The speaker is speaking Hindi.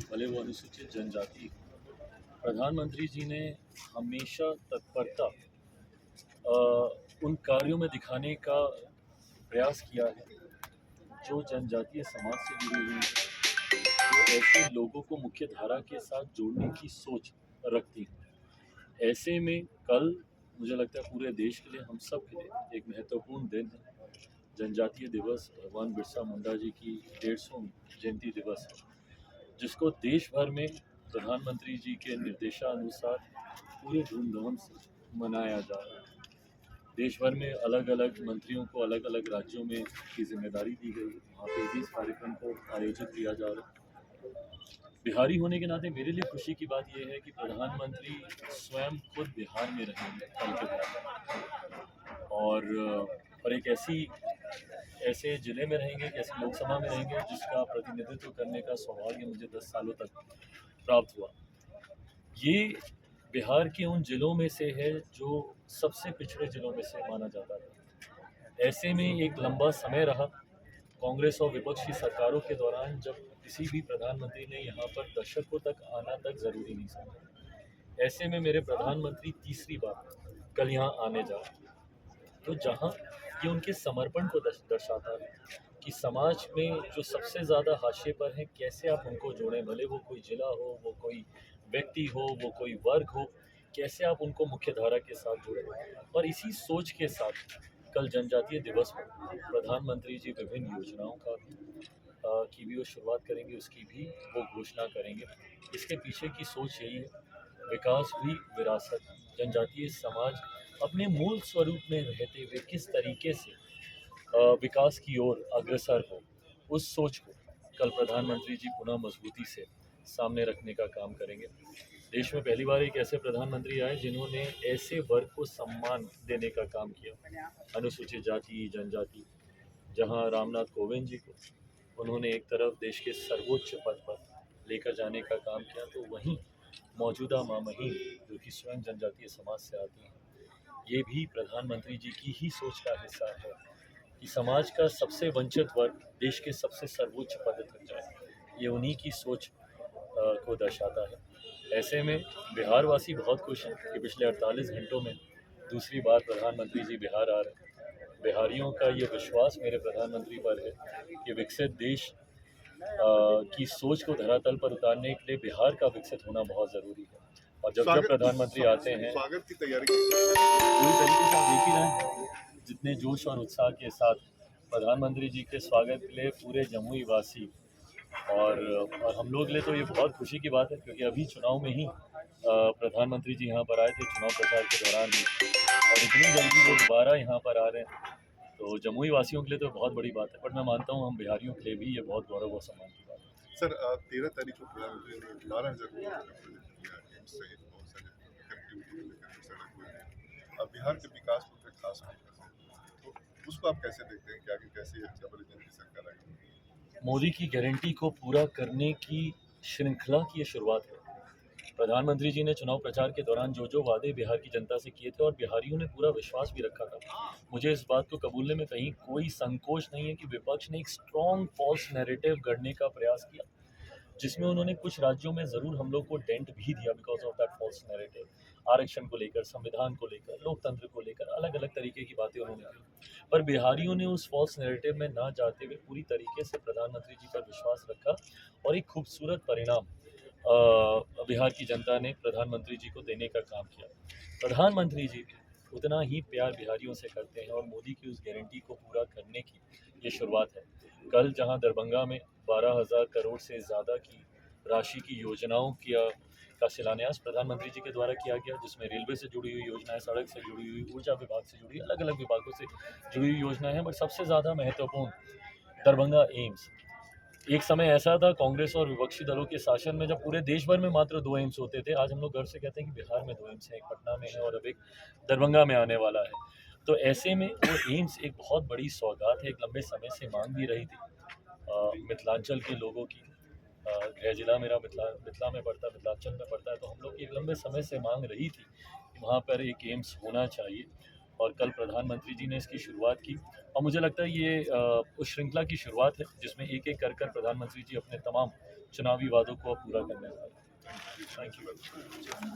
भले वो अनुसूचित जनजाति हो। प्रधानमंत्री जी ने हमेशा तत्परता उन कार्यों में दिखाने का प्रयास किया है जो जनजातीय समाज से जुड़ी हुई है, जो ऐसे लोगों को मुख्य धारा के साथ जोड़ने की सोच रखती है। ऐसे में कल मुझे लगता है पूरे देश के लिए, हम सब के लिए एक महत्वपूर्ण दिन है। जनजातीय दिवस, भगवान बिरसा मुंडा जी की 150वीं जयंती दिवस है, जिसको देश भर में प्रधानमंत्री जी के निर्देशानुसार पूरे धूमधाम से मनाया जा रहा है। देश भर में अलग अलग मंत्रियों को अलग अलग राज्यों में की जिम्मेदारी दी गई है, वहाँ पे भी इस कार्यक्रम को आयोजित किया जा रहा है। बिहारी होने के नाते मेरे लिए खुशी की बात यह है कि प्रधानमंत्री स्वयं खुद बिहार में रहेंगे कल के बाद, और एक ऐसे ज़िले में रहेंगे, ऐसी लोकसभा में रहेंगे जिसका प्रतिनिधित्व करने का सौभाग्य मुझे 10 सालों तक प्राप्त हुआ। ये बिहार के उन ज़िलों में से है जो सबसे पिछड़े ज़िलों में से माना जाता था। ऐसे में एक लंबा समय रहा कांग्रेस और विपक्ष की सरकारों के दौरान, जब किसी भी प्रधानमंत्री ने यहाँ पर दर्शकों तक आना तक ज़रूरी नहीं समझा। ऐसे में मेरे प्रधानमंत्री तीसरी बार कल यहाँ आने जा रहे हैं, तो जहाँ ये उनके समर्पण को दर्शाता है कि समाज में जो सबसे ज़्यादा हाशिए पर हैं, कैसे आप उनको जोड़ें, भले वो कोई ज़िला हो, वो कोई व्यक्ति हो, वो कोई वर्ग हो, कैसे आप उनको मुख्य धारा के साथ जोड़ें। और इसी सोच के साथ कल जनजातीय दिवस पर प्रधानमंत्री जी विभिन्न योजनाओं की भी वो शुरुआत करेंगे, उसकी भी वो घोषणा करेंगे। इसके पीछे की सोच यही है, विकास भी विरासत। जनजातीय समाज अपने मूल स्वरूप में रहते हुए किस तरीके से विकास की ओर अग्रसर हो, उस सोच को कल प्रधानमंत्री जी पुनः मजबूती से सामने रखने का काम करेंगे। देश में पहली बार एक ऐसे प्रधानमंत्री आए जिन्होंने ऐसे वर्ग को सम्मान देने का काम किया, अनुसूचित जाति जनजाति। जहां रामनाथ कोविंद जी को उन्होंने एक तरफ देश के सर्वोच्च पद पर लेकर जाने का काम किया, तो वहीं मौजूदा मामहीन जो कि स्वयं जनजातीय समाज से आती हैं, ये भी प्रधानमंत्री जी की ही सोच का हिस्सा है कि समाज का सबसे वंचित वर्ग देश के सबसे सर्वोच्च पद तक जाए। ये उन्हीं की सोच को दर्शाता है। ऐसे में बिहार वासी बहुत खुश हैं कि पिछले 48 घंटों में दूसरी बार प्रधानमंत्री जी बिहार आ रहे हैं। बिहारियों का ये विश्वास मेरे प्रधानमंत्री पर है कि विकसित देश की सोच को धरातल पर उतारने के लिए बिहार का विकसित होना बहुत ज़रूरी है। और जब जब प्रधानमंत्री आते हैं, स्वागत की तैयारी पूरी तरीके से आप देख ही रहे हैं जितने जोश और उत्साह के साथ प्रधानमंत्री जी के स्वागत के लिए पूरे जमुई वासी और हम लोग के लिए तो ये बहुत खुशी की बात है, क्योंकि अभी चुनाव में ही प्रधानमंत्री जी यहाँ पर आए थे, चुनाव प्रचार के दौरान ही, और इतनी जल्दी वो दोबारा यहाँ पर आ रहे हैं, तो जमुई वासियों के लिए तो बहुत बड़ी बात है। पर मैं मानता हूँ हम बिहारियों के लिए भी ये बहुत गौरव और सम्मान की बात है। सर 13 तारीख को प्रधानमंत्री ने 12,000 करोड़ का प्रोजेक्ट किया, एम्स सहित बहुत सारे कनेक्टिविटी को लेकर सड़क हुए। अब बिहार के विकास को फिर खास फोकस है, तो उसको आप कैसे देखते हैं कि आगे कैसे डबल इंजन की सरकार आएगी? मोदी की गारंटी को पूरा करने की श्रृंखला की ये शुरुआत है। प्रधानमंत्री जी ने चुनाव प्रचार के दौरान जो जो वादे बिहार की जनता से किए थे, और बिहारियों ने पूरा विश्वास भी रखा था, मुझे इस बात को कबूलने में कहीं कोई संकोच नहीं है कि विपक्ष ने एक स्ट्रॉन्ग फॉल्स नैरेटिव गढ़ने का प्रयास किया, जिसमें उन्होंने कुछ राज्यों में ज़रूर हम लोग को डेंट भी दिया because of that false narrative. आरक्षण को लेकर, संविधान को लेकर, लोकतंत्र को लेकर अलग अलग तरीके की बातें उन्होंने की, पर बिहारियों ने उस फॉल्स नैरेटिव में ना जाते हुए पूरी तरीके से प्रधानमंत्री जी पर विश्वास रखा, और एक खूबसूरत परिणाम बिहार की जनता ने प्रधानमंत्री जी को देने का काम किया। प्रधानमंत्री जी भी उतना ही प्यार बिहारियों से करते हैं, और मोदी की उस गारंटी को पूरा करने की ये शुरुआत है। कल जहां दरभंगा में 12,000 करोड़ से ज़्यादा की राशि की योजनाओं का शिलान्यास प्रधानमंत्री जी के द्वारा किया गया, जिसमें रेलवे से जुड़ी हुई योजनाएं, सड़क से जुड़ी हुई, ऊर्जा विभाग से जुड़ी, अलग अलग विभागों से जुड़ी हुई योजनाएं हैं। बट सबसे ज़्यादा महत्वपूर्ण दरभंगा एम्स। एक समय ऐसा था कांग्रेस और विपक्षी दलों के शासन में, जब पूरे देश भर में मात्र 2 एम्स होते थे। आज हम लोग गर्व से कहते हैं कि बिहार में 2 एम्स हैं, एक पटना में है और अब एक दरभंगा में आने वाला है। तो ऐसे में वो एम्स एक बहुत बड़ी सौगात है, एक लंबे समय से मांग भी रही थी मिथिलांचल के लोगों की। गृह जिला मेरा मिथिला में पड़ता है, मिथिलांचल में पड़ता है, तो हम लोग की एक लंबे समय से मांग रही थी कि वहाँ पर एक एम्स होना चाहिए, और कल प्रधानमंत्री जी ने इसकी शुरुआत की। और मुझे लगता है ये उस श्रृंखला की शुरुआत है जिसमें एक एक कर प्रधानमंत्री जी अपने तमाम चुनावी वादों को अब पूरा करने वाले हैं। Thank you.